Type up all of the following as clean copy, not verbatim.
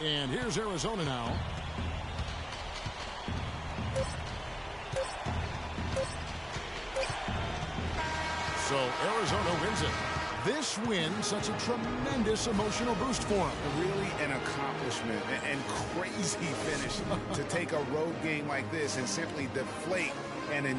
And here's Arizona now. So Arizona wins it. This win, such a tremendous emotional boost for them. Really an accomplishment and crazy finish to take a road game like this and simply deflate and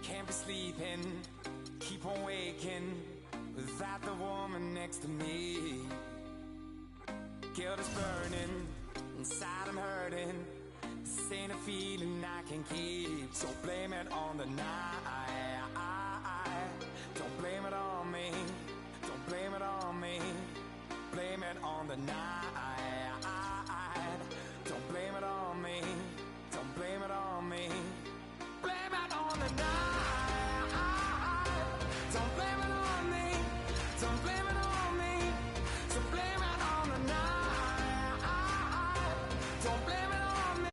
Can't be sleeping, keep on waking without the woman next to me. Guilt is burning, inside I'm hurting. This ain't a feeling I can keep, so blame it on the night. Don't blame it on me, don't blame it on me. Blame it on the night. Don't blame it on me, don't blame it on me. Blame it on the night. Don't blame it on me, don't blame it on me. So blame it on the night. Don't blame it on me.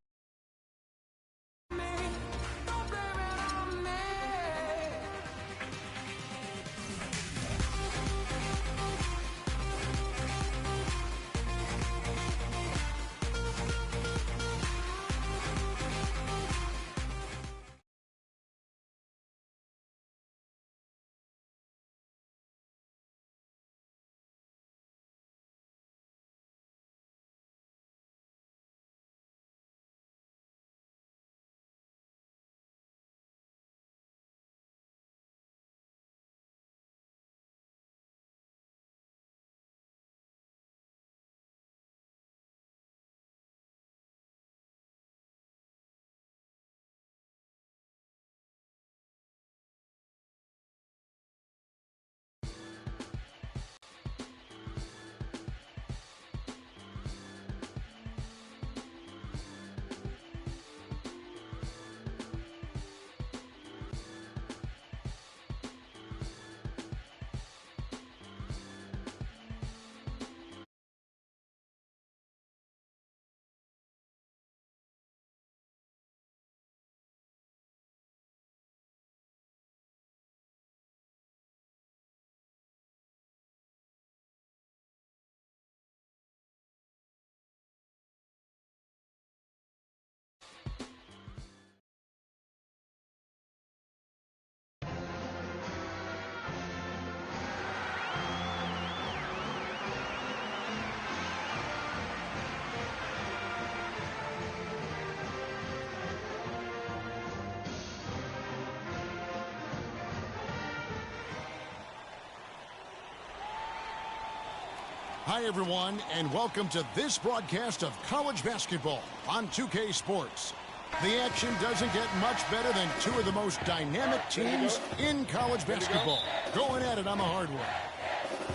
Hi, everyone, and welcome to this broadcast of college basketball on 2K Sports. The action doesn't get much better than two of the most dynamic teams in college basketball going at it on the hardwood.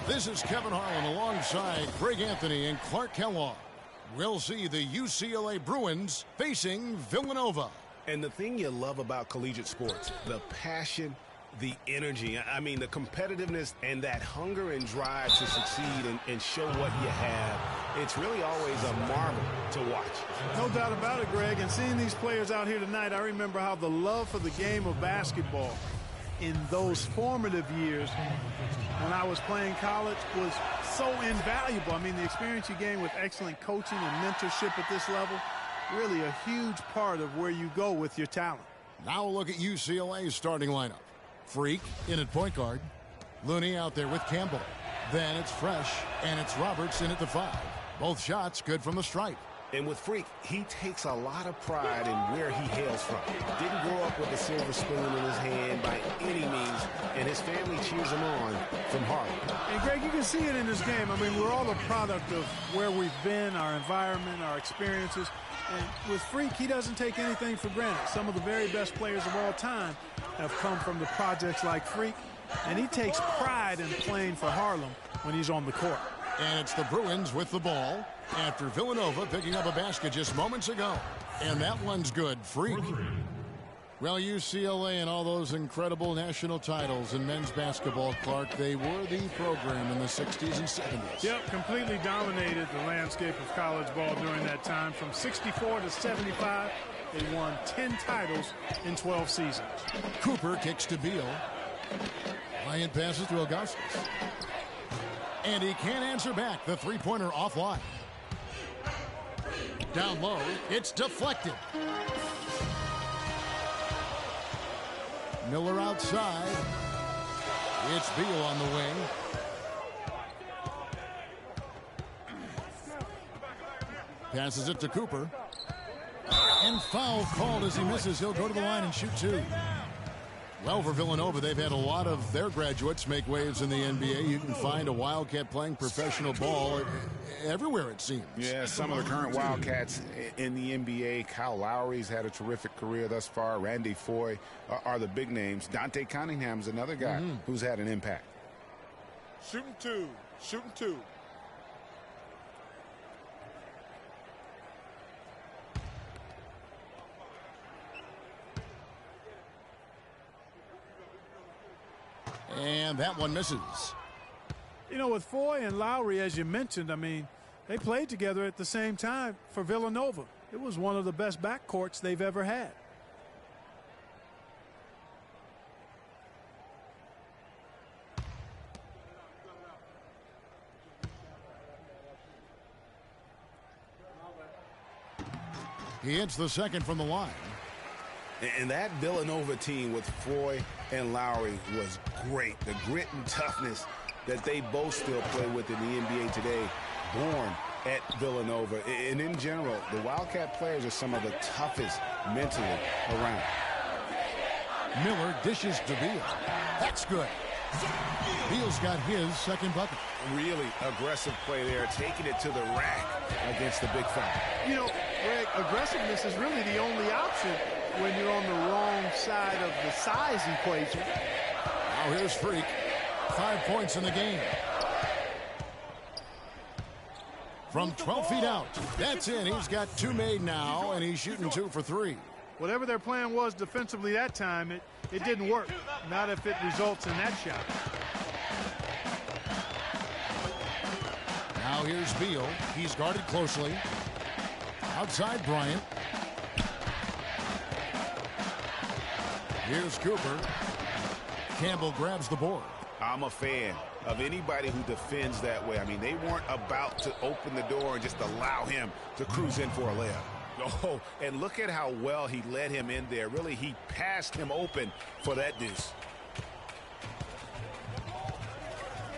This is Kevin Harlan alongside Greg Anthony and Clark Kellogg. We'll see the UCLA Bruins facing Villanova. And the thing you love about collegiate sports, the passion, the energy, I mean, the competitiveness and that hunger and drive to succeed and show what you have, it's really always a marvel to watch. No doubt about it, Greg. And seeing these players out here tonight, I remember how the love for the game of basketball in those formative years when I was playing college was so invaluable. I mean, the experience you gain with excellent coaching and mentorship at this level, really a huge part of where you go with your talent. Now look at UCLA's starting lineup. Freak in at point guard. Looney out there with Campbell. Then it's Fresh, and it's Roberts in at the 5. Both shots good from the stripe. And with Freak, he takes a lot of pride in where he hails from. Didn't grow up with a silver spoon in his hand by any means, and his family cheers him on from Harlem. And, Greg, you can see it in his game. I mean, we're all a product of where we've been, our environment, our experiences. And with Freak, he doesn't take anything for granted. Some of the very best players of all time have come from the projects like Freak, and he takes pride in playing for Harlem when he's on the court. And it's the Bruins with the ball after Villanova picking up a basket just moments ago. And that one's good. Freak. Well, UCLA and all those incredible national titles in men's basketball, Clark, they were the program in the 60s and 70s. Yep, completely dominated the landscape of college ball during that time. From 64 to 75, they won 10 titles in 12 seasons. Cooper kicks to Beal. Bryant passes to Augustus. And he can't answer back. The three-pointer offline. Down low, it's deflected. Miller outside. It's Beal on the wing. Passes it to Cooper. And foul called as he misses. He'll go to the line and shoot two. Well, for Villanova, they've had a lot of their graduates make waves in the NBA. You can find a Wildcat playing professional ball everywhere, it seems. Yeah, some of the current Wildcats in the NBA. Kyle Lowry's had a terrific career thus far. Randy Foye are the big names. Dante Cunningham's another guy who's had an impact. Shooting two. Shooting two. And that one misses. You know, with Foye and Lowry, as you mentioned, I mean, they played together at the same time for Villanova. It was one of the best backcourts they've ever had. He hits the second from the line. And that Villanova team with Foye and Lowry was great. The grit and toughness that they both still play with in the NBA today, born at Villanova. And in general, the Wildcat players are some of the toughest mentally around. Miller dishes to Beal. That's good. Beal's got his second bucket. Really aggressive play there, taking it to the rack against the big fella. You know, Greg, aggressiveness is really the only option when you're on the wrong side of the size equation. Now here's Freak. 5 points in the game. From 12 feet out. That's in. He's got two made now, and he's shooting 2 for 3. Whatever their plan was defensively that time, it didn't work. Not if it results in that shot. Now here's Beal. He's guarded closely. Outside Bryant. Here's Cooper. Campbell grabs the board. I'm a fan of anybody who defends that way. I mean, they weren't about to open the door and just allow him to cruise in for a layup. Oh, and look at how well he led him in there. Really, he passed him open for that deuce.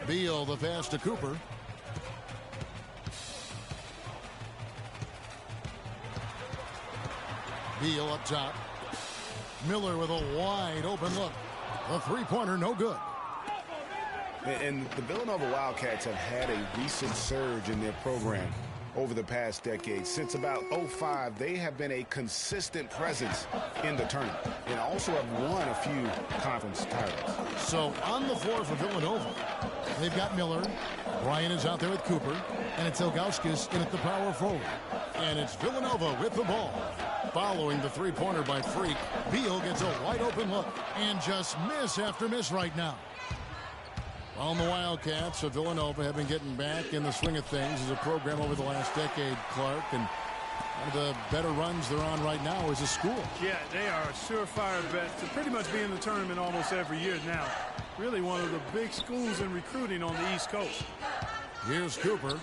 Beal, the pass to Cooper. Beal up top. Miller with a wide open look. The three-pointer no good. And the Villanova Wildcats have had a recent surge in their program over the past decade. Since about '05, they have been a consistent presence in the tournament and also have won a few conference titles. So on the floor for Villanova, they've got Miller. Bryant is out there with Cooper. And it's Ilgauskas in at the power forward. And it's Villanova with the ball. Following the three-pointer by Freak, Beal gets a wide-open look and just miss after miss right now. Well, the Wildcats of Villanova have been getting back in the swing of things as a program over the last decade, Clark. And one of the better runs they're on right now is a school. Yeah, they are a surefire bet to pretty much be in the tournament almost every year now. Really one of the big schools in recruiting on the East Coast. Here's Cooper.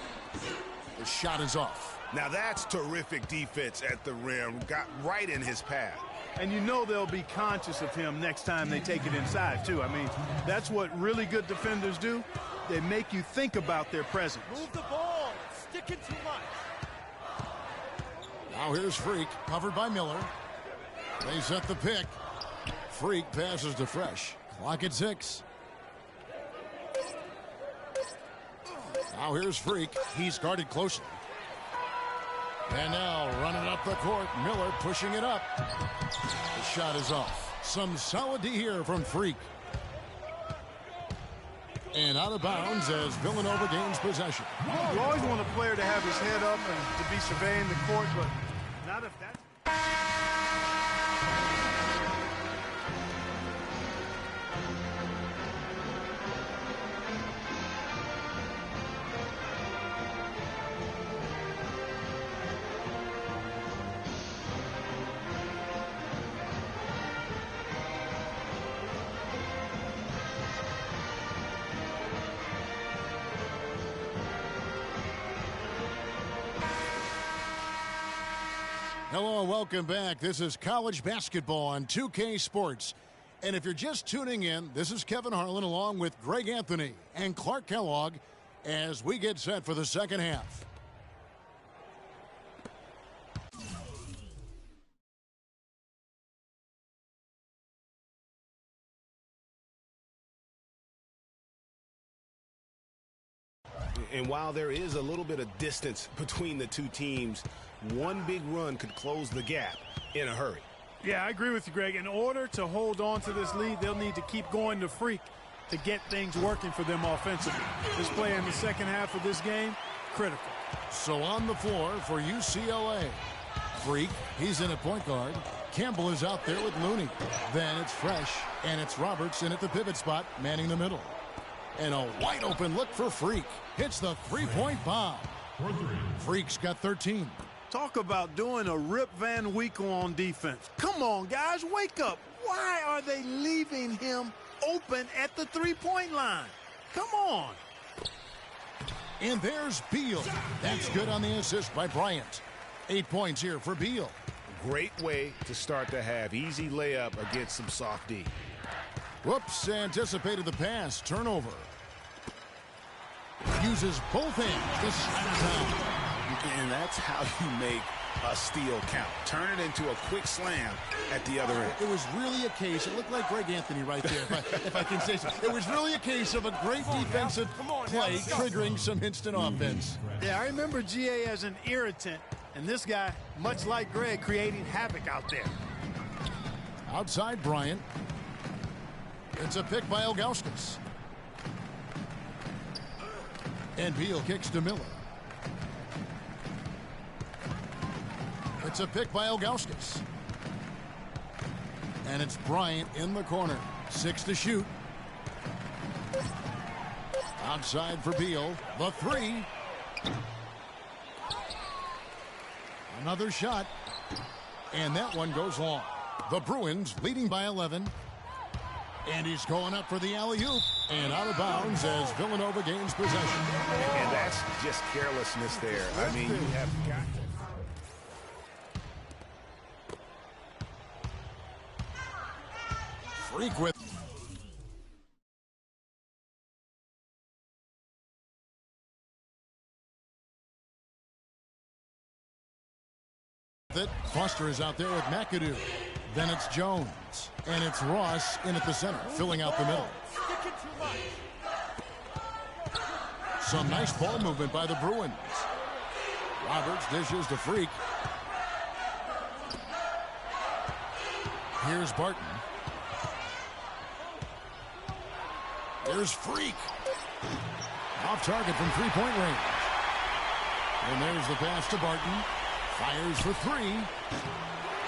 The shot is off. Now that's terrific defense at the rim. Got right in his path. And you know they'll be conscious of him next time they take it inside, too. I mean, that's what really good defenders do. They make you think about their presence. Move the ball. Sticking too much. Now here's Freak, covered by Miller. They set the pick. Freak passes to Fresh. Clock at 6. Now here's Freak. He's guarded closely. And now running up the court, Miller pushing it up. The shot is off. Some solid D here from Freak. And out of bounds as Villanova gains possession. You always want a player to have his head up and to be surveying the court, but not if that's... Hello and welcome back. This is college basketball on 2K Sports. And if you're just tuning in, this is Kevin Harlan along with Greg Anthony and Clark Kellogg as we get set for the second half. And while there is a little bit of distance between the two teams, one big run could close the gap in a hurry. Yeah, I agree with you, Greg. In order to hold on to this lead, they'll need to keep going to Freak to get things working for them offensively. This play in the second half of this game, critical. So on the floor for UCLA, Freak, he's in at point guard. Campbell is out there with Looney. Then it's Fresh, and it's Roberts in at the pivot spot, manning the middle. And a wide open look for Freak. Hits the three-point bomb. Freak's got 13. Talk about doing a Rip Van Winkle on defense. Come on, guys, wake up. Why are they leaving him open at the three-point line? Come on. And there's Beal. That's good on the assist by Bryant. 8 points here for Beal. Great way to start the half. Easy layup against some soft D. Whoops, anticipated the pass. Turnover. Uses both hands to slam down. And that's how you make a steal count. Turn it into a quick slam at the other end. It was really a case, it looked like Greg Anthony right there, if I can say so. It was really a case of a great defensive play triggering some instant offense. Yeah, I remember GA as an irritant, and this guy, much like Greg, creating havoc out there. Outside Bryant. It's a pick by Ilgauskas. And Beal kicks to Miller. It's a pick by Ilgauskas. And it's Bryant in the corner. 6 to shoot. Outside for Beal. The three. Another shot. And that one goes long. The Bruins leading by 11. And he's going up for the alley-oop. And out of bounds as Villanova gains possession. And that's just carelessness there. I mean, you have got to. Freak with it. Foster is out there with McAdoo. Then it's Jones. And it's Ross in at the center, filling out the middle. Some nice ball movement by the Bruins. Roberts dishes to Freak. Here's Barton. There's Freak. Off target from three-point range. And there's the pass to Barton. Fires for three.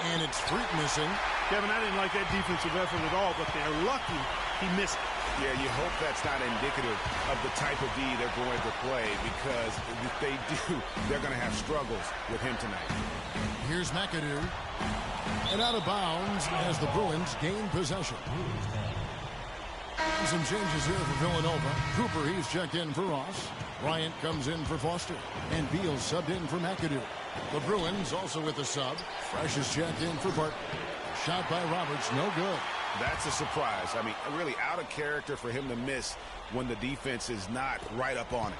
And it's Freak missing. Kevin, I didn't like that defensive effort at all, but they're lucky he missed it. Yeah, you hope that's not indicative of the type of D they're going to play, because if they do, they're going to have struggles with him tonight. Here's McAdoo. And out of bounds as the Bruins gain possession. Some changes here for Villanova. Cooper, he's checked in for Ross. Bryant comes in for Foster. And Beal subbed in for McAdoo. The Bruins also with the sub. Fresh is checked in for Barton. Shot by Roberts, no good. That's a surprise. I mean, really out of character for him to miss when the defense is not right up on it.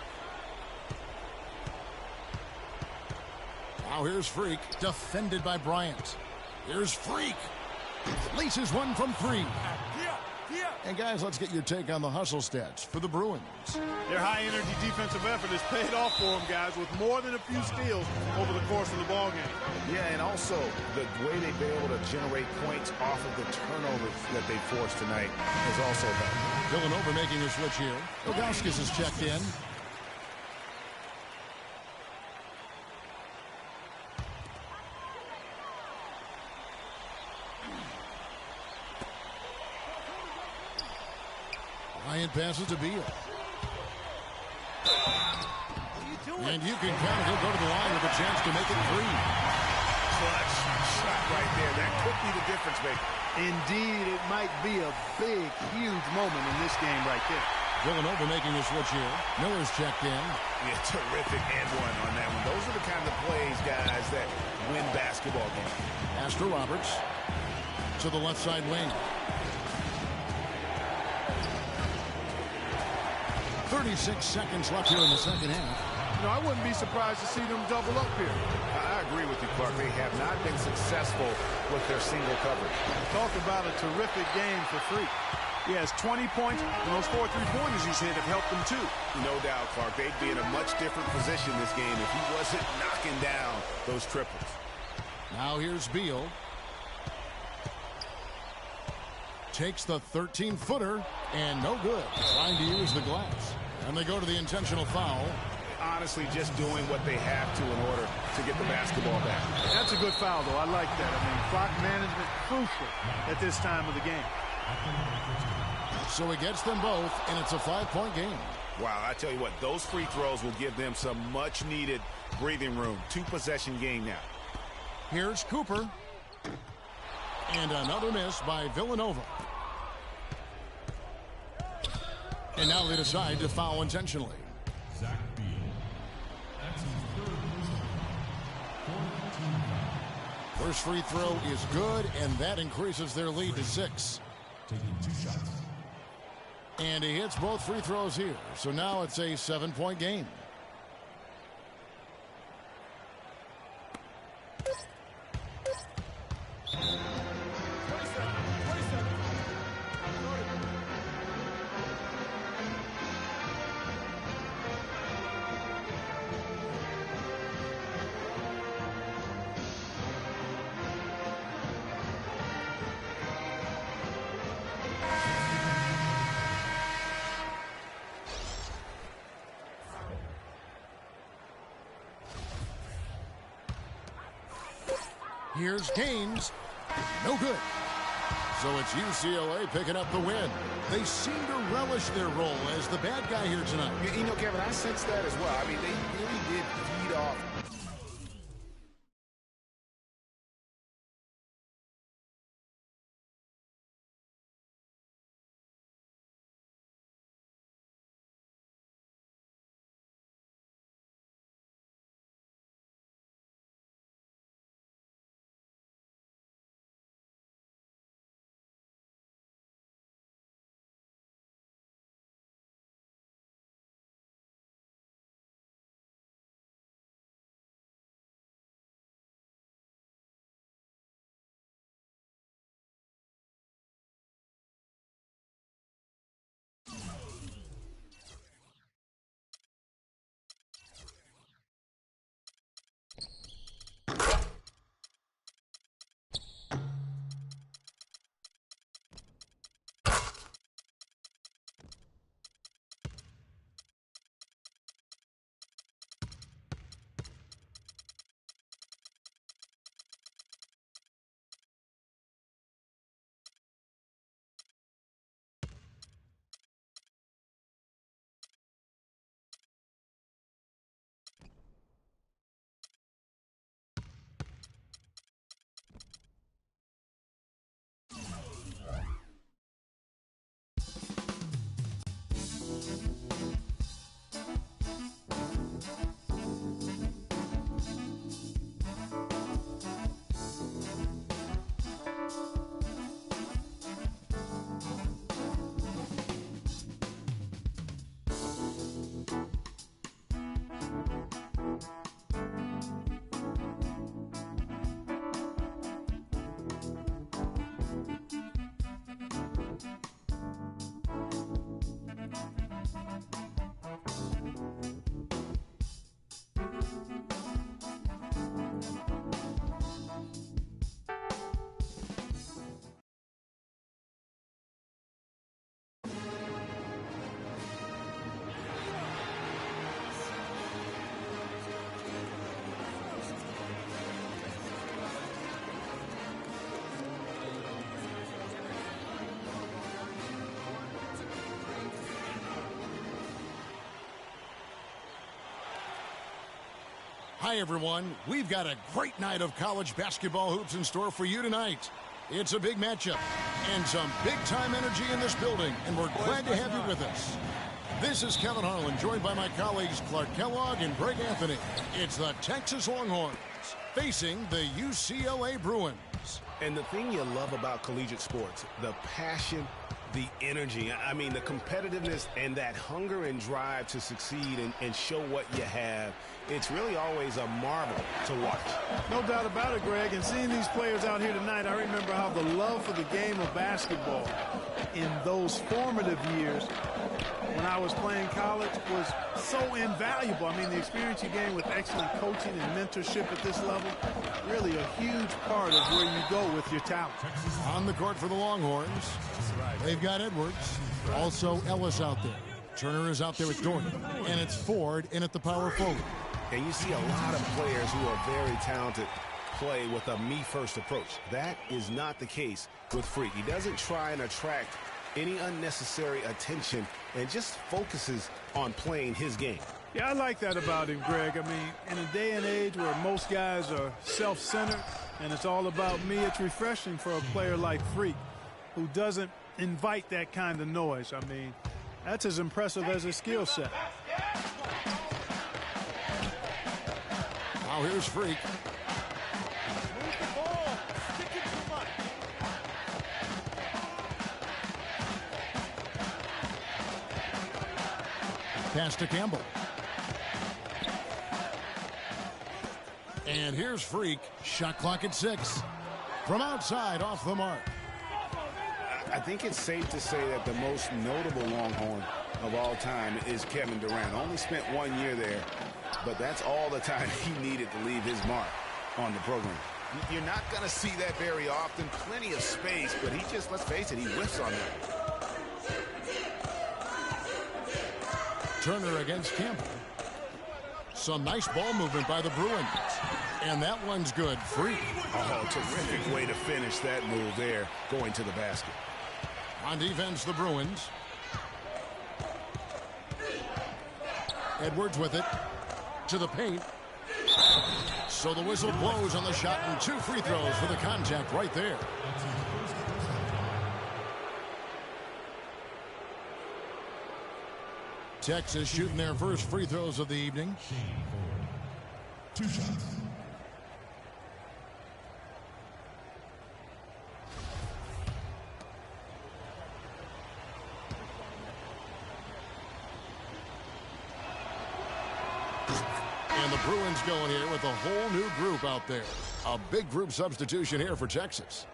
Now here's Freak, defended by Bryant. Here's Freak. Laces one from three. And guys, let's get your take on the hustle stats for the Bruins. Their high-energy defensive effort has paid off for them, guys, with more than a few steals over the course of the ball game. Yeah, and also the way they've been able to generate points off of the turnovers that they forced tonight has also helped. Villanova making a switch here. Ilgauskas is checked in. Bryant passes to Beal. And you can count it. He'll go to the line with a chance to make it three. Clutch shot right there. That could be the difference maker. Indeed, it might be a big, huge moment in this game right there. Villanova making a switch here. Miller's checked in. Yeah, terrific and one on that one. Those are the kind of plays, guys, that win basketball games. Pass to Roberts. To the left side wing. 36 seconds left here in the second half. You know, I wouldn't be surprised to see them double up here. I agree with you, Clark. They have not been successful with their single coverage. Talk about a terrific game for Freak. He has 20 points, and those 4 3-pointers he's hit have helped them too. No doubt, Clark. They'd be in a much different position this game if he wasn't knocking down those triples. Now here's Beal. Takes the 13-footer, and no good. Trying to use the glass. And they go to the intentional foul. Honestly, just doing what they have to in order to get the basketball back. That's a good foul, though. I like that. I mean, clock management crucial at this time of the game. So he gets them both, and it's a 5-point game. Wow, I tell you what, those free throws will give them some much-needed breathing room. 2-possession game now. Here's Cooper. And another miss by Villanova. And now they decide to foul intentionally. Zach Beal. That's his third personal. First free throw is good, and that increases their lead to 6. Taking 2 shots. And he hits both free throws here. So now it's a 7-point game. Here's Gaines. No good. So it's UCLA picking up the win. They seem to relish their role as the bad guy here tonight. You know, Kevin, I sense that as well. I mean, they really did feed off Hi, everyone. We've got a great night of college basketball hoops in store for you tonight. It's a big matchup and some big-time energy in this building, and we're glad to have you with us. This is Kevin Harlan, joined by my colleagues Clark Kellogg and Greg Anthony. It's the Texas Longhorns facing the UCLA Bruins. And the thing you love about collegiate sports, the passion, the energy, I mean, the competitiveness and that hunger and drive to succeed and show what you have, it's really always a marvel to watch. No doubt about it, Greg. And seeing these players out here tonight, I remember how the love for the game of basketball in those formative years when I was playing college was so invaluable. I mean, the experience you gain with excellent coaching and mentorship at this level, really a huge part of where you go with your talent. On the court for the Longhorns, they've got Edwards, also Ellis out there. Turner is out there with Dorton, and it's Ford in at the power forward. And you see a lot of players who are very talented play with a me-first approach. That is not the case with Freak. He doesn't try and attract any unnecessary attention and just focuses on playing his game. Yeah, I like that about him, Greg. I mean, in a day and age where most guys are self-centered and it's all about me, it's refreshing for a player like Freak who doesn't invite that kind of noise. I mean, that's as impressive as his skill set. Now here's Freak. Move the ball. Sticking too much. Pass to Campbell. And here's Freak. Shot clock at 6. From outside, off the mark. I think it's safe to say that the most notable Longhorn of all time is Kevin Durant. Only spent 1 year there, but that's all the time he needed to leave his mark on the program. You're not going to see that very often. Plenty of space, but he just, let's face it, he whiffs on that. Turner against Campbell. Some nice ball movement by the Bruins. And that one's good. Freak. Oh, terrific way to finish that move there, going to the basket. On defense, the Bruins. Edwards with it. To the paint. So the whistle blows on the shot, and 2 free throws for the contact right there. Texas shooting their first free throws of the evening. 2 shots. And the Bruins going here with a whole new group out there. A big group substitution here for Texas.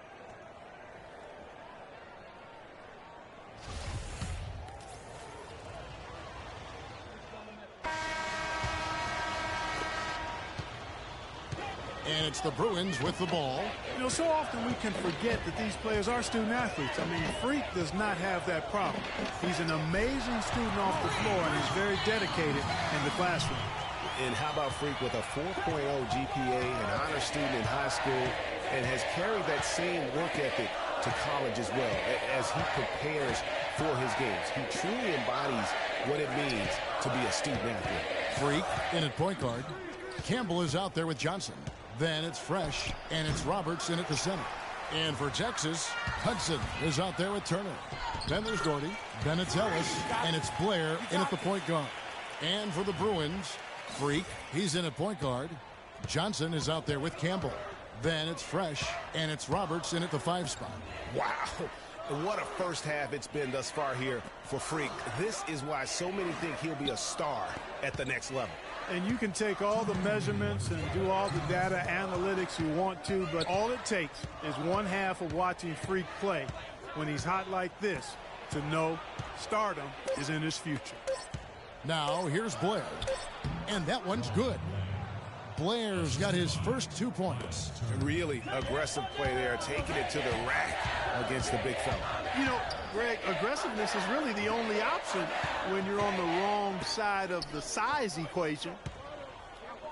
And it's the Bruins with the ball. You know, so often we can forget that these players are student athletes. I mean, Freak does not have that problem. He's an amazing student off the floor, and he's very dedicated in the classroom. And how about Freak with a 4.0 GPA, an honor student in high school, and has carried that same work ethic to college as well as he prepares for his games. He truly embodies what it means to be a student athlete. Freak in at point guard. Campbell is out there with Johnson. Then it's Fresh, and it's Roberts in at the center. And for Texas, Hudson is out there with Turner. Then there's Doherty, then it's Ellis, and it's Blair in at the point guard. And for the Bruins, Freak, he's in at point guard. Johnson is out there with Campbell. Then it's Fresh, and it's Roberts in at the 5 spot. Wow. What a first half it's been thus far here for Freak. This is why so many think he'll be a star at the next level. And you can take all the measurements and do all the data analytics you want to, but all it takes is one half of watching Freak play when he's hot like this to know stardom is in his future. Now here's Blair, and that one's good. Blair's got his first 2 points. Really aggressive play there, taking it to the rack against the big fella. You know, Greg, aggressiveness is really the only option when you're on the wrong side of the size equation.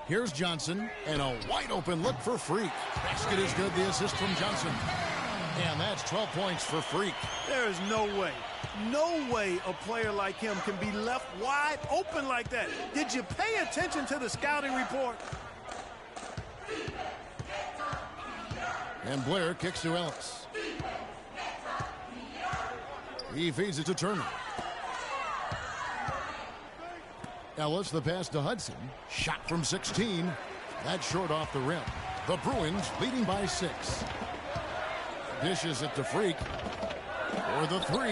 Here's Johnson, and a wide open look for Freak. Basket is good, the assist from Johnson. And that's 12 points for Freak. There is no way a player like him can be left wide open like that. Did you pay attention to the scouting report? And Blair kicks to Ellis. He feeds it to Turner. Ellis, the pass to Hudson. Shot from 16. That's short off the rim. The Bruins leading by 6. Dishes it to Freak for the 3.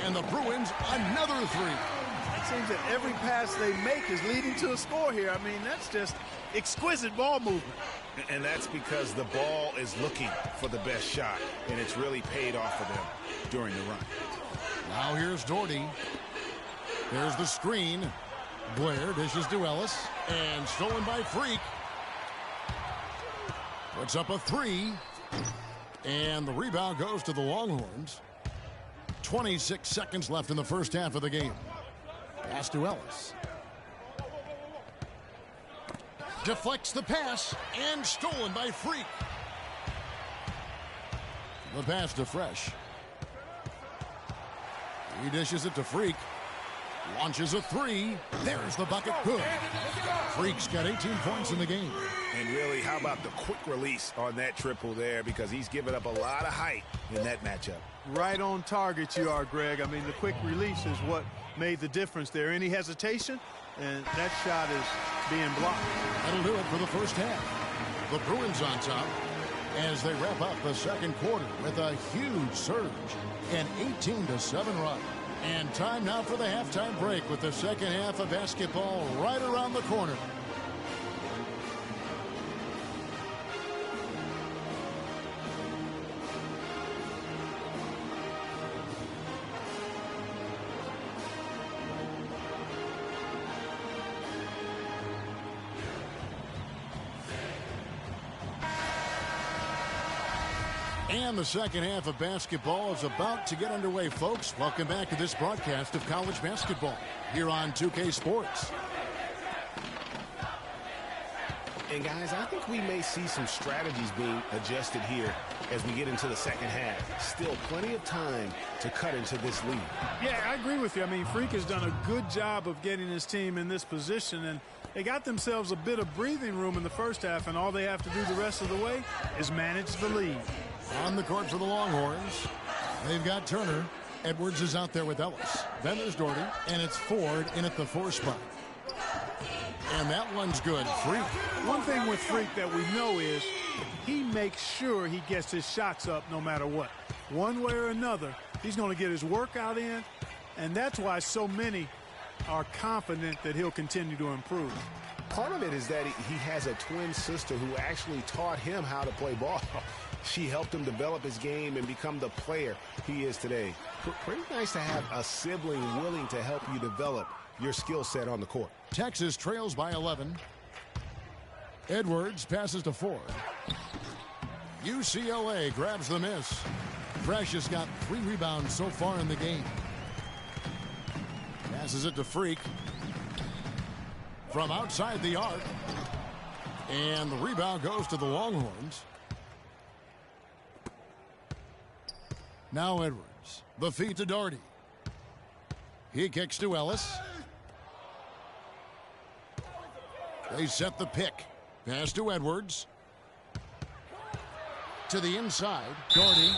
And the Bruins another 3. It seems that every pass they make is leading to a score here. I mean, that's just exquisite ball movement. And that's because the ball is looking for the best shot, and it's really paid off for them during the run. Now here's Doherty. There's the screen. Blair dishes to Ellis, and stolen by Freak. Puts up a 3, and the rebound goes to the Longhorns. 26 seconds left in the first half of the game. Pass to Ellis. Deflects the pass, and stolen by Freak. The pass to Fresh. He dishes it to Freak. Launches a 3. There's the bucket. Good. Freak's got 18 points in the game. And really, how about the quick release on that triple there, because he's given up a lot of height in that matchup. Right on target you are, Greg. I mean, the quick release is what made the difference there. Any hesitation, and that shot is being blocked. That'll do it for the first half. The Bruins on top as they wrap up the second quarter with a huge surge, an 18-7 run. And time now for the halftime break with the second half of basketball right around the corner. And the second half of basketball is about to get underway, folks. Welcome back to this broadcast of college basketball here on 2K Sports. And guys, I think we may see some strategies being adjusted here as we get into the second half. Still plenty of time to cut into this lead. Yeah, I agree with you. I mean, Freak has done a good job of getting his team in this position, and they got themselves a bit of breathing room in the first half, and all they have to do the rest of the way is manage the lead. On the court for the Longhorns, they've got Turner. Edwards is out there with Ellis. Then there's Doherty, and it's Ford in at the 4 spot. And that one's good. Freak. One thing with Freak that we know is he makes sure he gets his shots up no matter what. One way or another, he's going to get his workout in, and that's why so many are confident that he'll continue to improve. Part of it is that he has a twin sister who actually taught him how to play ball. She helped him develop his game and become the player he is today. Pretty nice to have a sibling willing to help you develop your skill set on the court. Texas trails by 11. Edwards passes to Ford. UCLA grabs the miss. Fresh has got 3 rebounds so far in the game. Passes it to Freak. From outside the arc. And the rebound goes to the Longhorns. Now Edwards. The feed to Doherty. He kicks to Ellis. They set the pick. Pass to Edwards. To the inside. Doherty.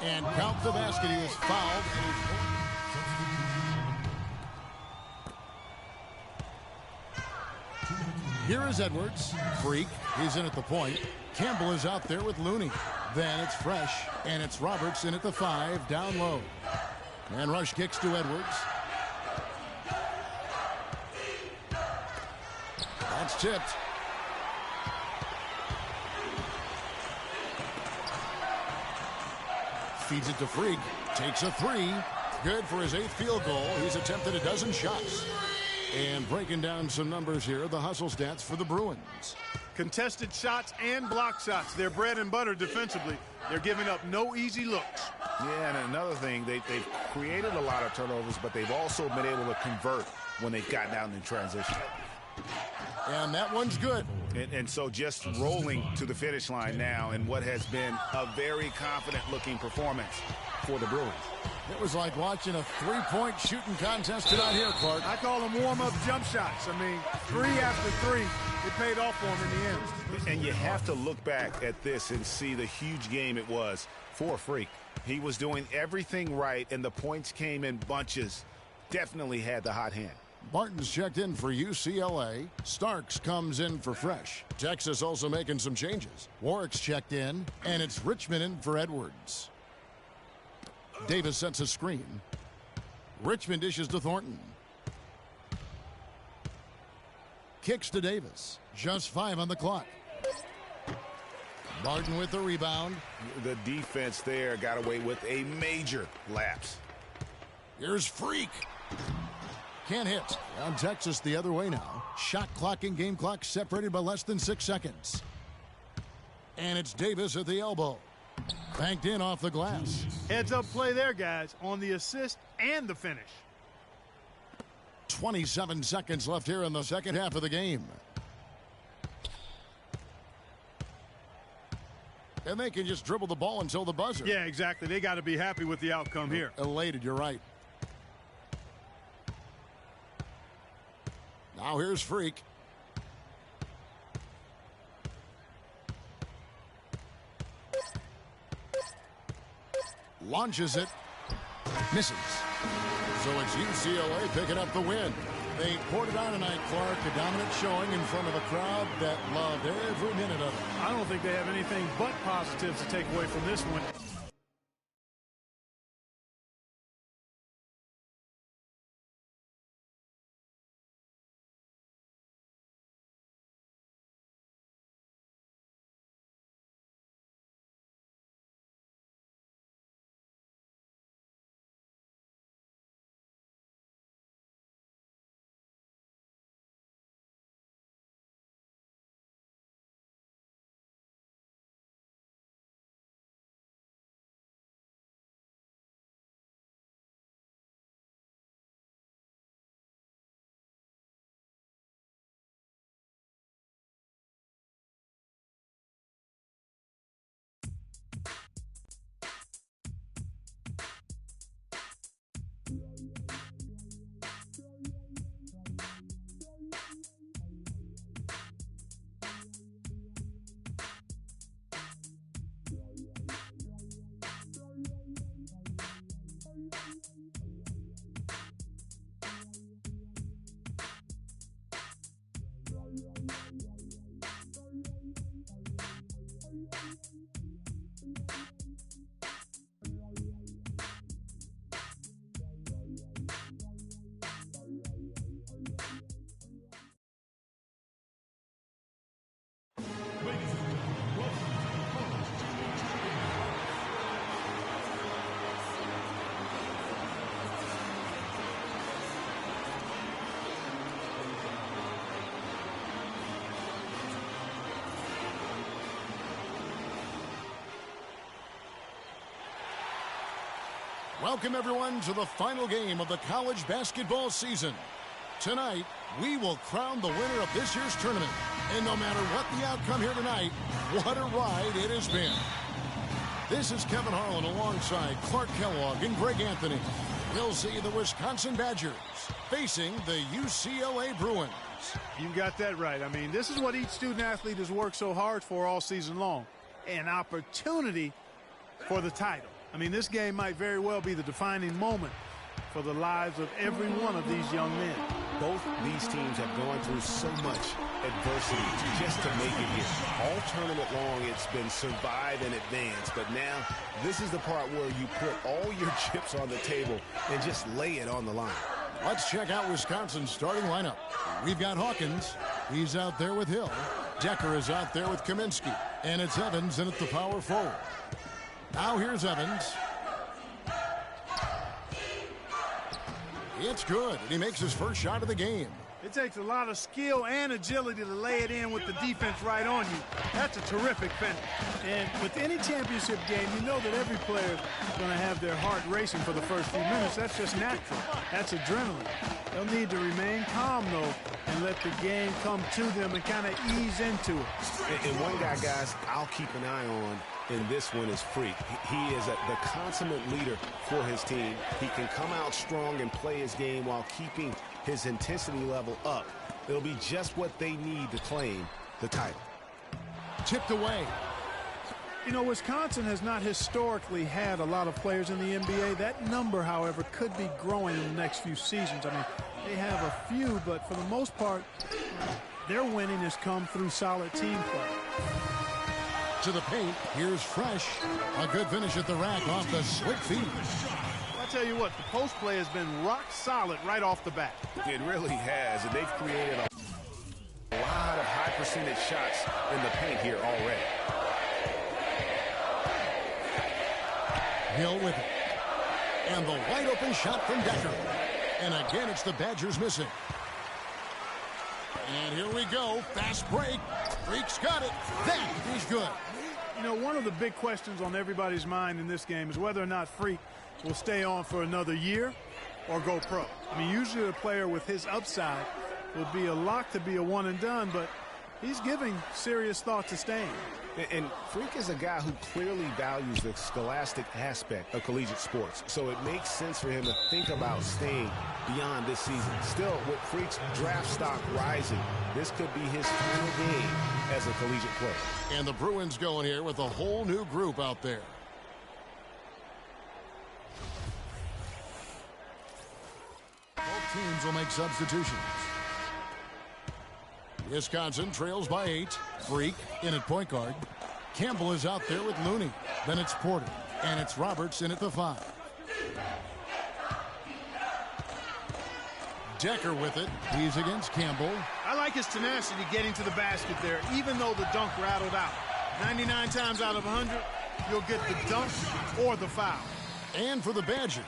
And count the basket. He was fouled. Here is Edwards. Freak. He's in at the point. Campbell is out there with Looney. Then it's Fresh. And it's Roberts in at the 5. Down low. And Rush kicks to Edwards. That's tipped. Feeds it to Freak. Takes a 3. Good for his 8th field goal. He's attempted a dozen shots. And breaking down some numbers here, the hustle stats for the Bruins. Contested shots and block shots. They're bread and butter defensively. They're giving up no easy looks. Yeah, and another thing, they've created a lot of turnovers, but they've also been able to convert when they've gotten out in transition. And that one's good. And so just rolling to the finish line now in what has been a very confident-looking performance for the Bruins. It was like watching a three-point shooting contest tonight here, Clark. I call them warm-up jump shots. I mean, 3 after 3, it paid off for them in the end. And you have to look back at this and see the huge game it was for Freak. He was doing everything right, and the points came in bunches. Definitely had the hot hand. Martin's checked in for UCLA. Starks comes in for Fresh. Texas also making some changes. Warwick's checked in, and it's Richmond in for Edwards. Davis sets a screen. Richmond dishes to Thornton. Kicks to Davis. Just 5 on the clock. Martin with the rebound. The defense there got away with a major lapse. Here's Freak. Can't hit. On Texas the other way now. Shot clock and game clock separated by less than 6 seconds. And it's Davis at the elbow. Banked in off the glass. Heads up play there, guys, on the assist and the finish. 27 seconds left here in the second half of the game. And they can just dribble the ball until the buzzer. Yeah, exactly. They got to be happy with the outcome here. Elated, you're right. Now here's Freak. Launches it. Misses. So it's UCLA picking up the win. They poured it on tonight, Clark. A dominant showing in front of a crowd that loved every minute of it. I don't think they have anything but positives to take away from this one. Welcome, everyone, to the final game of the college basketball season. Tonight, we will crown the winner of this year's tournament. And no matter what the outcome here tonight, what a ride it has been. This is Kevin Harlan alongside Clark Kellogg and Greg Anthony. We'll see the Wisconsin Badgers facing the UCLA Bruins. You got that right. I mean, this is what each student-athlete has worked so hard for all season long. An opportunity for the title. I mean, this game might very well be the defining moment for the lives of every one of these young men. Both these teams have gone through so much adversity just to make it here. All tournament long, it's been survive and advance. But now, this is the part where you put all your chips on the table and just lay it on the line. Let's check out Wisconsin's starting lineup. We've got Hawkins. He's out there with Hill. Decker is out there with Kaminsky. And it's Evans in at the power forward. Now here's Evans. It's good, and he makes his first shot of the game. It takes a lot of skill and agility to lay it in with the defense right on you. That's a terrific finish. And with any championship game, you know that every player is going to have their heart racing for the first few minutes. That's just natural. That's adrenaline. They'll need to remain calm, though, and let the game come to them and kind of ease into it. And one guy, guys, I'll keep an eye on in this one is Freak. He is the consummate leader for his team. He can come out strong and play his game while keeping his intensity level up. It'll be just what they need to claim the title. Tipped away. You know, Wisconsin has not historically had a lot of players in the NBA. That number, however, could be growing in the next few seasons. I mean, they have a few, but for the most part, their winning has come through solid team play. To the paint, here's Fresh. A good finish at the rack off the slick feed. I tell you what, the post play has been rock solid right off the bat. It really has, and they've created a lot of high percentage shots in the paint here already. Hill with it. And the wide open shot from Decker. And again, it's the Badgers missing. And here we go. Fast break. Freak's got it. That is good. You know, one of the big questions on everybody's mind in this game is whether or not Freak will stay on for another year or go pro. I mean, usually a player with his upside would be a lock to be a one and done, but he's giving serious thought to staying. And Freak is a guy who clearly values the scholastic aspect of collegiate sports, so it makes sense for him to think about staying beyond this season. Still, with Freak's draft stock rising, this could be his final game as a collegiate player. And the Bruins going here with a whole new group out there. Both teams will make substitutions. Wisconsin trails by 8. Freak in at point guard. Campbell is out there with Looney. Then it's Porter. And it's Roberts in at the 5. Decker with it. He's against Campbell. I like his tenacity getting to the basket there, even though the dunk rattled out. 99 times out of 100, you'll get the dunk or the foul. And for the Badgers,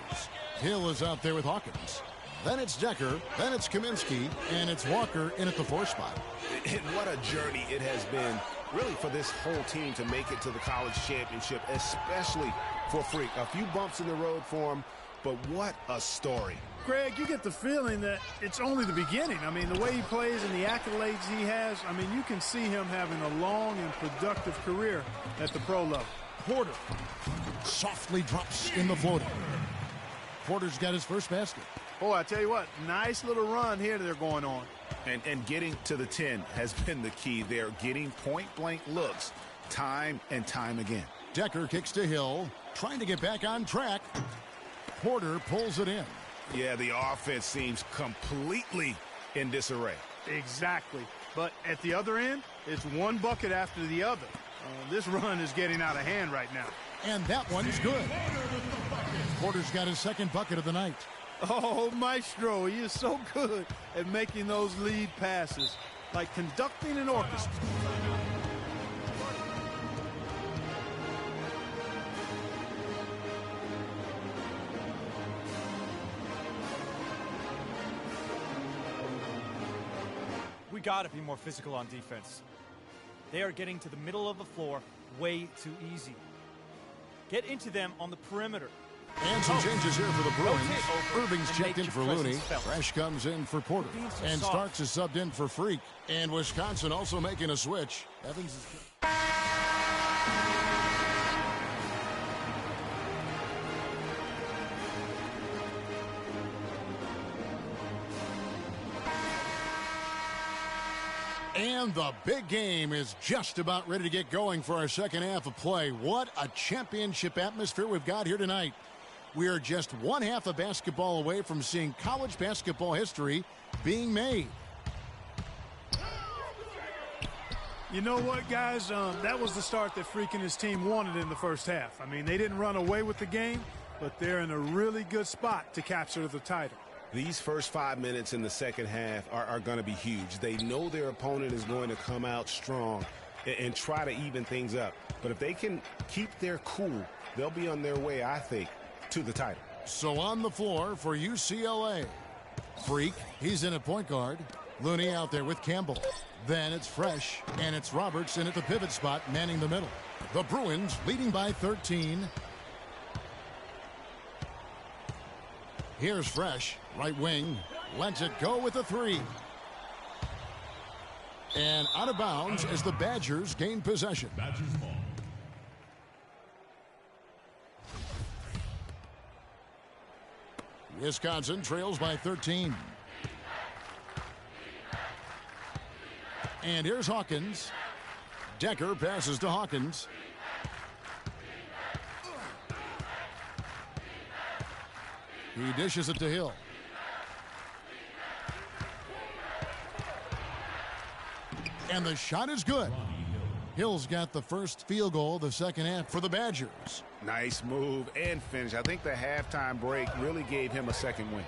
Hill is out there with Hawkins. Then it's Decker, then it's Kaminsky, and it's Walker in at the 4 spot. And what a journey it has been, really, for this whole team to make it to the college championship, especially for Freak. A few bumps in the road for him, but what a story. Greg, you get the feeling that it's only the beginning. I mean, the way he plays and the accolades he has, I mean, you can see him having a long and productive career at the pro level. Porter softly drops in the floater. Porter's got his first basket. Boy, I tell you what, nice little run here they're going on. And getting to the 10 has been the key. They're getting point-blank looks time and time again. Decker kicks to Hill, trying to get back on track. Porter pulls it in. Yeah, the offense seems completely in disarray. Exactly. But at the other end, it's one bucket after the other. This run is getting out of hand right now. And that one's good. Porter's got his second bucket of the night. Oh, Maestro, he is so good at making those lead passes, like conducting an orchestra. We got to be more physical on defense. They are getting to the middle of the floor way too easy. Get into them on the perimeter. And some changes here for the Bruins. Over Irving's and checked make in for your Looney. presence felt. Fresh comes in for Porter. Being so And soft. Starks is subbed in for Freak. And Wisconsin also making a switch. Evans is... And the big game is just about ready to get going for our second half of play. What a championship atmosphere we've got here tonight. We are just one half of basketball away from seeing college basketball history being made. You know what, guys? That was the start that Freak and his team wanted in the first half. I mean, they didn't run away with the game, but they're in a really good spot to capture the title. These first 5 minutes in the second half are going to be huge. They know their opponent is going to come out strong and try to even things up. But if they can keep their cool, they'll be on their way, I think, to the title. So on the floor for UCLA. Freak, he's in at point guard. Looney out there with Campbell. Then it's Fresh, and it's Roberts in at the pivot spot, manning the middle. The Bruins leading by 13. Here's Fresh, right wing. Lets it go with a 3. And out of bounds as the Badgers gain possession. Badgers ball. Wisconsin trails by 13. And here's Hawkins. Decker passes to Hawkins. He dishes it to Hill. And the shot is good. Hill's got the first field goal of the second half for the Badgers. Nice move and finish. I think the halftime break really gave him a second win.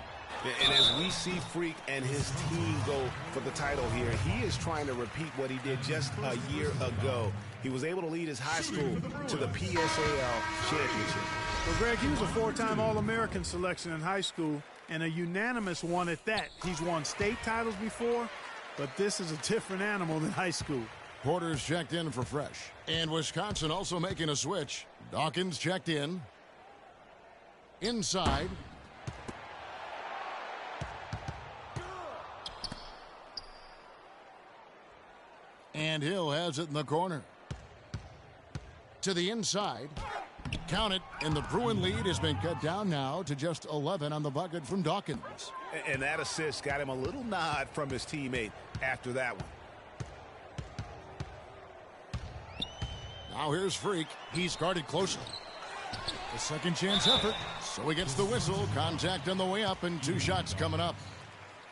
And as we see Freak and his team go for the title here, he is trying to repeat what he did just a year ago. He was able to lead his high school to the PSAL championship. Well, Greg, he was a 4-time All-American selection in high school and a unanimous one at that. He's won state titles before, but this is a different animal than high school. Porter's checked in for Fresh. And Wisconsin also making a switch. Dawkins checked in. Inside. And Hill has it in the corner. To the inside. Count it, and the Bruin lead has been cut down now to just 11 on the bucket from Dawkins. And that assist got him a little nod from his teammate after that one. Now here's Freak. He's guarded closely. The second chance effort. So he gets the whistle. Contact on the way up, and 2 shots coming up.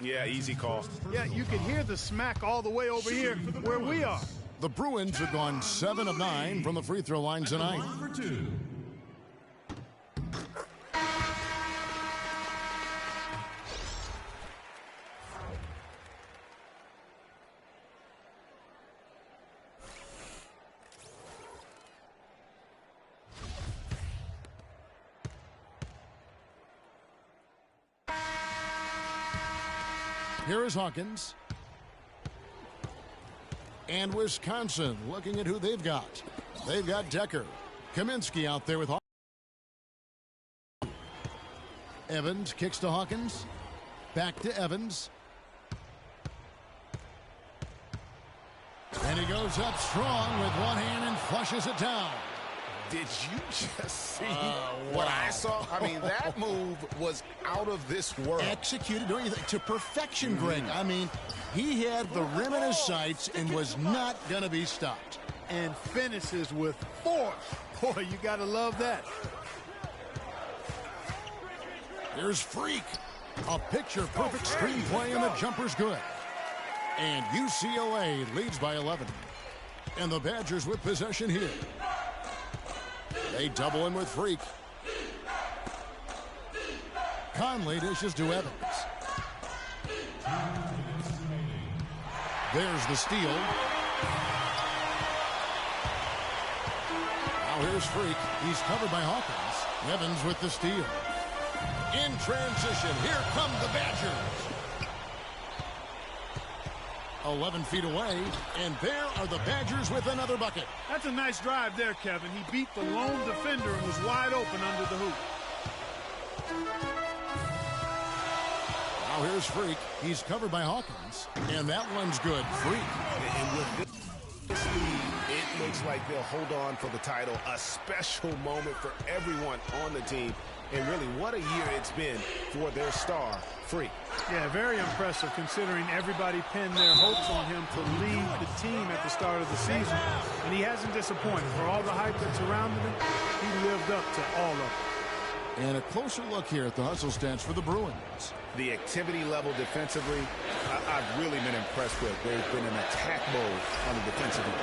Yeah, easy call. Yeah, you can hear the smack all the way over here where we are. The Bruins have gone 7 of 9 from the free throw line tonight. For 2. Here is Hawkins. And Wisconsin looking at who they've got. They've got Decker. Kaminsky out there with Hawkins. Evans kicks to Hawkins. Back to Evans. And he goes up strong with one hand and flushes it down. Did you just see what I saw? I mean, that move was out of this world. Executed to perfection, Greg. I mean, he had the rim in his sights and was not going to be stopped. And finishes with force. Boy, you got to love that. Here's Freak. A picture-perfect screenplay, and the jumper's good. And UCLA leads by 11. And the Badgers with possession here. They double in with Freak. Conley dishes to Evans. There's the steal. Now here's Freak. He's covered by Hawkins. Evans with the steal. In transition, here come the Badgers. 11 feet away, and there are the Badgers with another bucket. That's a nice drive there, Kevin. He beat the lone defender and was wide open under the hoop. Now here's Freak. He's covered by Hawkins, and that one's good. Freak. And with this lead, it looks like they'll hold on for the title. A special moment for everyone on the team. And really, what a year it's been for their star, Freak. Yeah, very impressive considering everybody pinned their hopes on him to lead the team at the start of the season. And he hasn't disappointed. For all the hype that surrounded him, he lived up to all of it. And a closer look here at the hustle stats for the Bruins. The activity level defensively, I've really been impressed with. There's been an attack mode on the defensive end.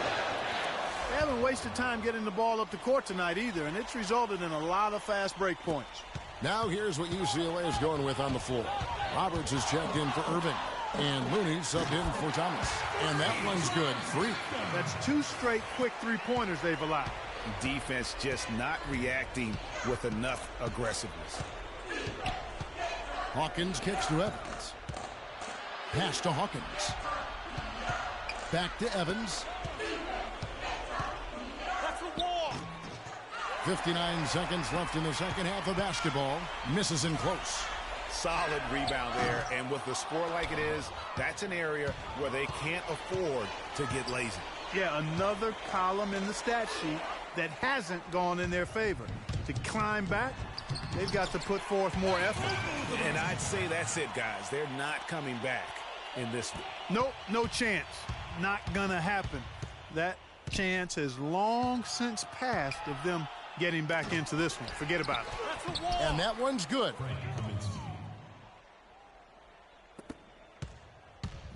They haven't wasted time getting the ball up the court tonight either, and it's resulted in a lot of fast break points. Now here's what UCLA is going with on the floor. Roberts is checked in for Irving, and Looney subbed in for Thomas. And that one's good. Freak. That's 2 straight quick three-pointers they've allowed. Defense just not reacting with enough aggressiveness. Hawkins kicks to Evans. Pass to Hawkins. Back to Evans. 59 seconds left in the second half of basketball. Misses in close. Solid rebound there, and with the score like it is, that's an area where they can't afford to get lazy. Yeah, another column in the stat sheet that hasn't gone in their favor. To climb back, they've got to put forth more effort. And I'd say that's it, guys. They're not coming back in this one. Nope, no chance. Not gonna happen. That chance has long since passed of them getting back into this one. Forget about it. And that one's good. Frank Kaminsky.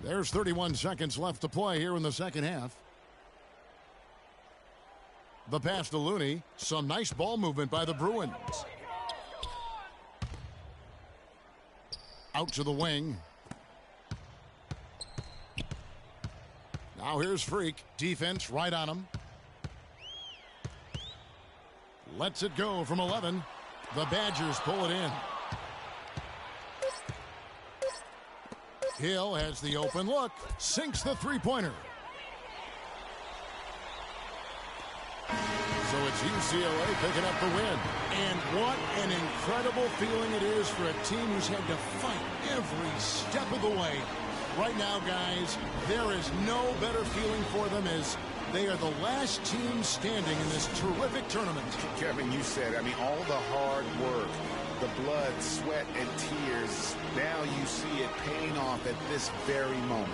There's 31 seconds left to play here in the second half. The pass to Looney. Some nice ball movement by the Bruins. Out to the wing. Now here's Freak. Defense right on him. Lets it go from 11. The Badgers pull it in. Hill has the open look. Sinks the three-pointer. So it's UCLA picking up the win. And what an incredible feeling it is for a team who's had to fight every step of the way. Right now, guys, there is no better feeling for them as they are the last team standing in this terrific tournament. Kevin, you said, I mean, all the hard work, the blood, sweat, and tears, now you see it paying off at this very moment.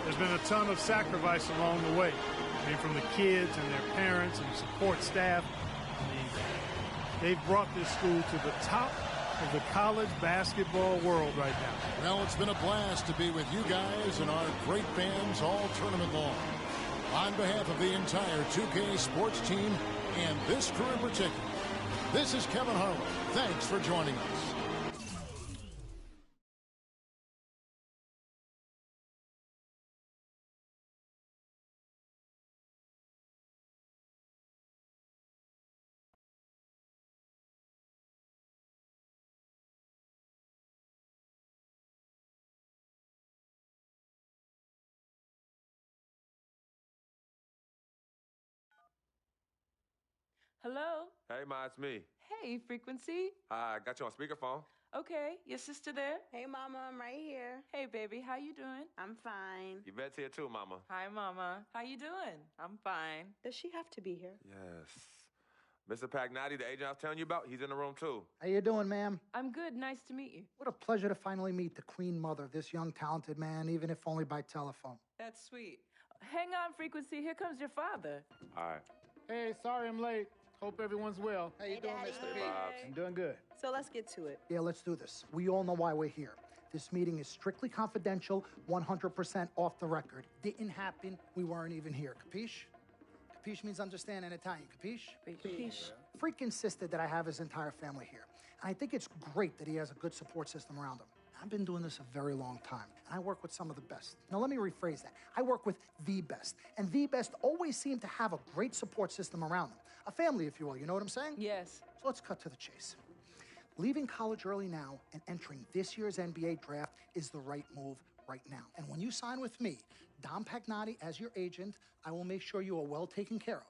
There's been a ton of sacrifice along the way. I mean, from the kids and their parents and support staff. I mean, they've brought this school to the top of the college basketball world right now. Well, it's been a blast to be with you guys and our great fans all tournament long. On behalf of the entire 2K Sports team and this crew in particular, this is Kevin Harlan. Thanks for joining us. Hello? Hey, Ma, it's me. Hey, Frequency. I got you on speakerphone. Okay, your sister there? Hey, Mama, I'm right here. Hey, baby, how you doing? I'm fine. Yvette's here too, Mama. Hi, Mama. How you doing? I'm fine. Does she have to be here? Yes. Mr. Pagnotti, the agent I was telling you about, he's in the room too. How you doing, ma'am? I'm good. Nice to meet you. What a pleasure to finally meet the Queen Mother of this young, talented man, even if only by telephone. That's sweet. Hang on, Frequency. Here comes your father. All right. Hey, sorry I'm late. Hope everyone's well. How you doing, Daddy. Mr. Hey, B? Bobs. I'm doing good. So let's get to it. Yeah, let's do this. We all know why we're here. This meeting is strictly confidential, 100% off the record. Didn't happen. We weren't even here. Capiche? Capiche means understand in Italian. Capiche? Capiche. Freak insisted that I have his entire family here. And I think it's great that he has a good support system around him. I've been doing this a very long time, and I work with some of the best. Now, let me rephrase that. I work with the best, and the best always seem to have a great support system around them. A family, if you will. You know what I'm saying? Yes. So let's cut to the chase. Leaving college early now and entering this year's NBA draft is the right move right now. And when you sign with me, Dom Pagnotti, as your agent, I will make sure you are well taken care of.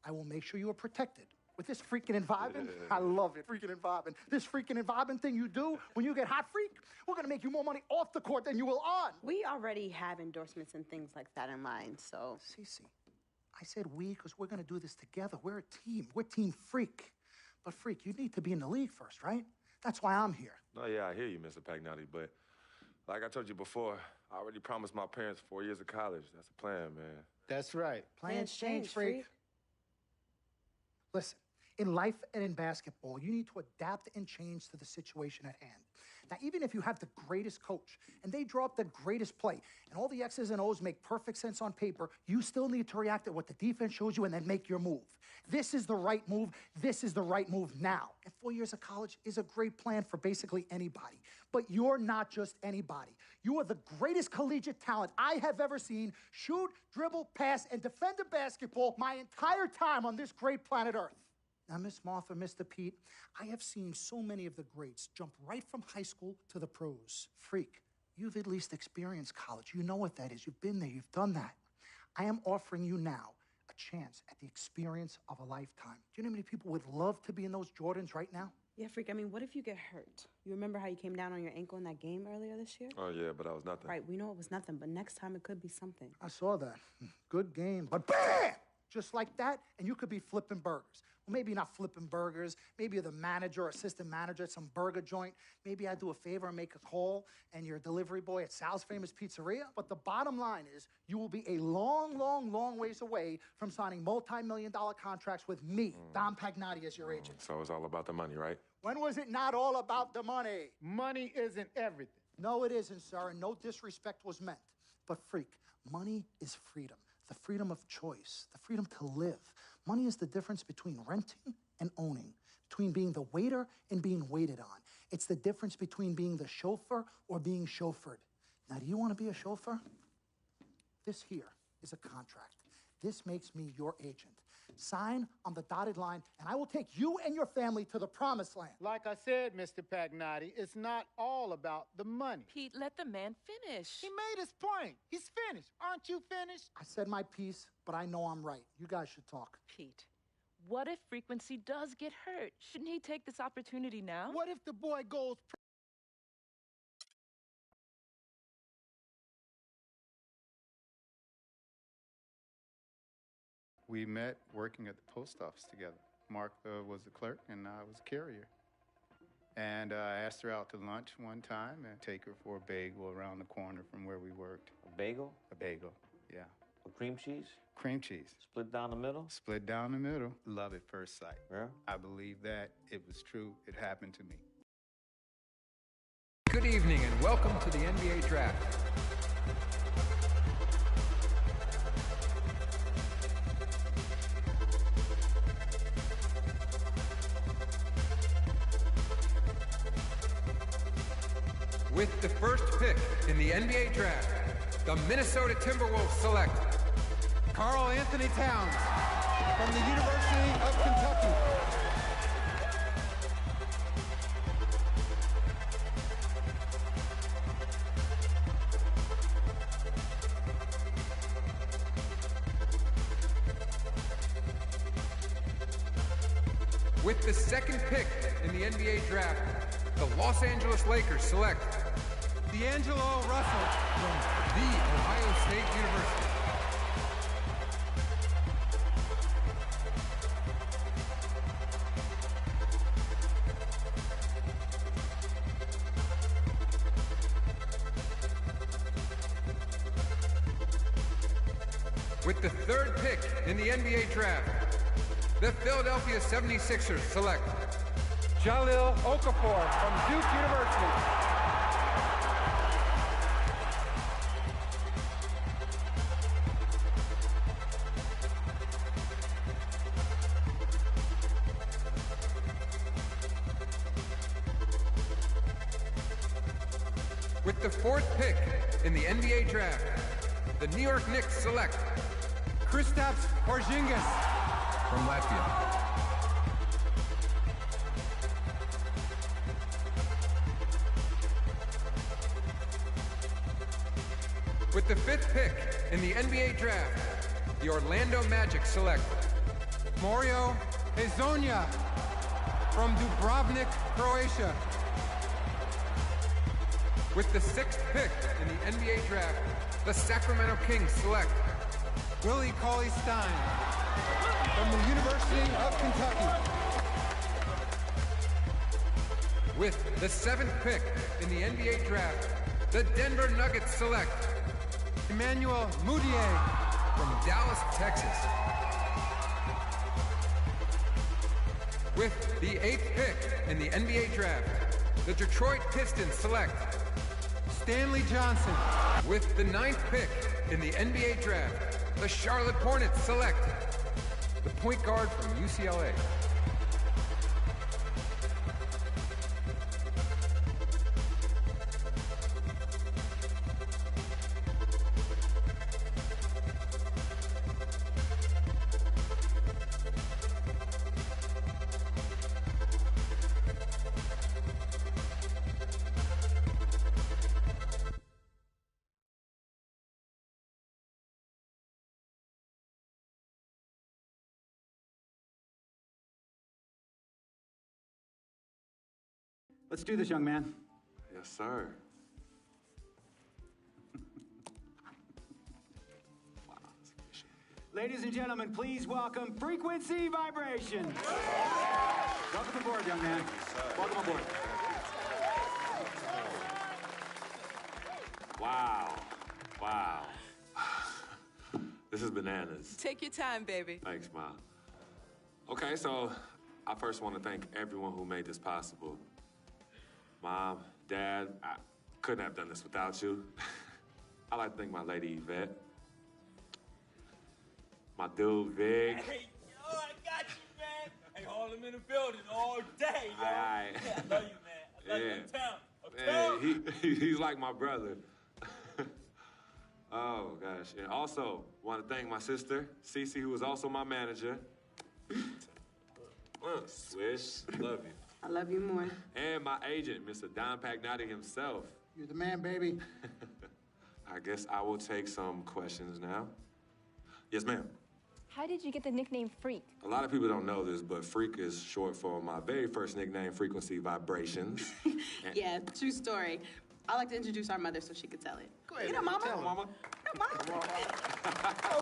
I will make sure you are protected. With this freaking environment, I love it, freaking environment. This freaking environment thing you do when you get hot, freak, we're gonna make you more money off the court than you will on. We already have endorsements and things like that in line, so. Cece, I said we because we're gonna do this together. We're a team. We're Team Freak. But Freak, you need to be in the league first, right? That's why I'm here. No, yeah, I hear you, Mr. Pagnotti, but like I told you before, I already promised my parents 4 years of college. That's the plan, man. That's right. Plans change, Freak. Listen, in life and in basketball, you need to adapt and change to the situation at hand. Now, even if you have the greatest coach and they draw up the greatest play and all the X's and O's make perfect sense on paper, you still need to react to what the defense shows you and then make your move. This is the right move. This is the right move now. And 4 years of college is a great plan for basically anybody. But you're not just anybody. You are the greatest collegiate talent I have ever seen shoot, dribble, pass, and defend a basketball my entire time on this great planet Earth. Now, Miss Martha, Mr. Pete, I have seen so many of the greats jump right from high school to the pros. Freak, you've at least experienced college. You know what that is. You've been there. You've done that. I am offering you now a chance at the experience of a lifetime. Do you know how many people would love to be in those Jordans right now? Yeah, Freak, I mean, what if you get hurt? You remember how you came down on your ankle in that game earlier this year? Oh, yeah, but that was nothing. Right, we know it was nothing, but next time it could be something. I saw that. Good game, but bam! Just like that, and you could be flipping burgers. Well, maybe not flipping burgers. Maybe you're the manager or assistant manager at some burger joint. Maybe I do a favor and make a call, and you're a delivery boy at Sal's Famous Pizzeria. But the bottom line is, you will be a long, long, long ways away from signing multi-million-dollar contracts with me, Dom Pagnotti, as your agent. So it's all about the money, right? When was it not all about the money? Money isn't everything. No, it isn't, sir, and no disrespect was meant. But, Freak, money is freedom. The freedom of choice, the freedom to live. Money is the difference between renting and owning, between being the waiter and being waited on. It's the difference between being the chauffeur or being chauffeured. Now, do you want to be a chauffeur? This here is a contract. This makes me your agent. Sign on the dotted line, and I will take you and your family to the promised land. Like I said, Mr. Pagnotti, it's not all about the money. Pete, let the man finish. He made his point. He's finished. Aren't you finished? I said my piece, but I know I'm right. You guys should talk. Pete, what if Frequency does get hurt? Shouldn't he take this opportunity now? What if the boy goes... We met working at the post office together. Mark was the clerk and I was a carrier. And I asked her out to lunch one time and take her for a bagel around the corner from where we worked. A bagel? A bagel, yeah. A cream cheese? Cream cheese. Split down the middle? Split down the middle. Love at first sight. Yeah? I believe that. It was true. It happened to me. Good evening and welcome to the NBA Draft. With the first pick in the NBA Draft, the Minnesota Timberwolves select Karl Anthony Towns from the University of Kentucky. With the second pick in the NBA Draft, the Los Angeles Lakers select D'Angelo Russell from The Ohio State University. With the third pick in the NBA Draft, the Philadelphia 76ers select Jahlil Okafor from Duke University. With the fourth pick in the NBA Draft, the New York Knicks select Kristaps Porzingis from Latvia. With the fifth pick in the NBA Draft, the Orlando Magic select Mario Hezonja from Dubrovnik, Croatia. With the sixth pick in the NBA Draft, the Sacramento Kings select Willie Cauley-Stein from the University of Kentucky. With the seventh pick in the NBA Draft, the Denver Nuggets select Emmanuel Mudiay from Dallas, Texas. With the eighth pick in the NBA Draft, the Detroit Pistons select Stanley Johnson. With the ninth pick in the NBA Draft, the Charlotte Hornets select the point guard from UCLA. Let's do this, young man. Yes, sir. Ladies and gentlemen, please welcome Frequency Vibrations. Welcome aboard, young man. Welcome aboard. Wow. Wow. This is bananas. Take your time, baby. Thanks, Ma. Okay, so I first want to thank everyone who made this possible. Mom, Dad, I couldn't have done this without you. I'd like to thank my lady Yvette. My dude, Vic. Hey, yo, I got you, man. Hey, hold him in the building all day, yo. Aye. Yeah, I love you, man. I love you in town. Yeah, he's like my brother. Oh, gosh. And also, want to thank my sister, Cece, who is also my manager. Swish, love you. I love you more. And my agent, Mr. Don Pagnotti himself. You're the man, baby. I guess I will take some questions now. Yes, ma'am. How did you get the nickname Freak? A lot of people don't know this, but Freak is short for my very first nickname, Frequency Vibrations. Yeah, true story. I like to introduce our mother so she could tell it. Go ahead. You know, Mama. Tell her, Mama. Mama.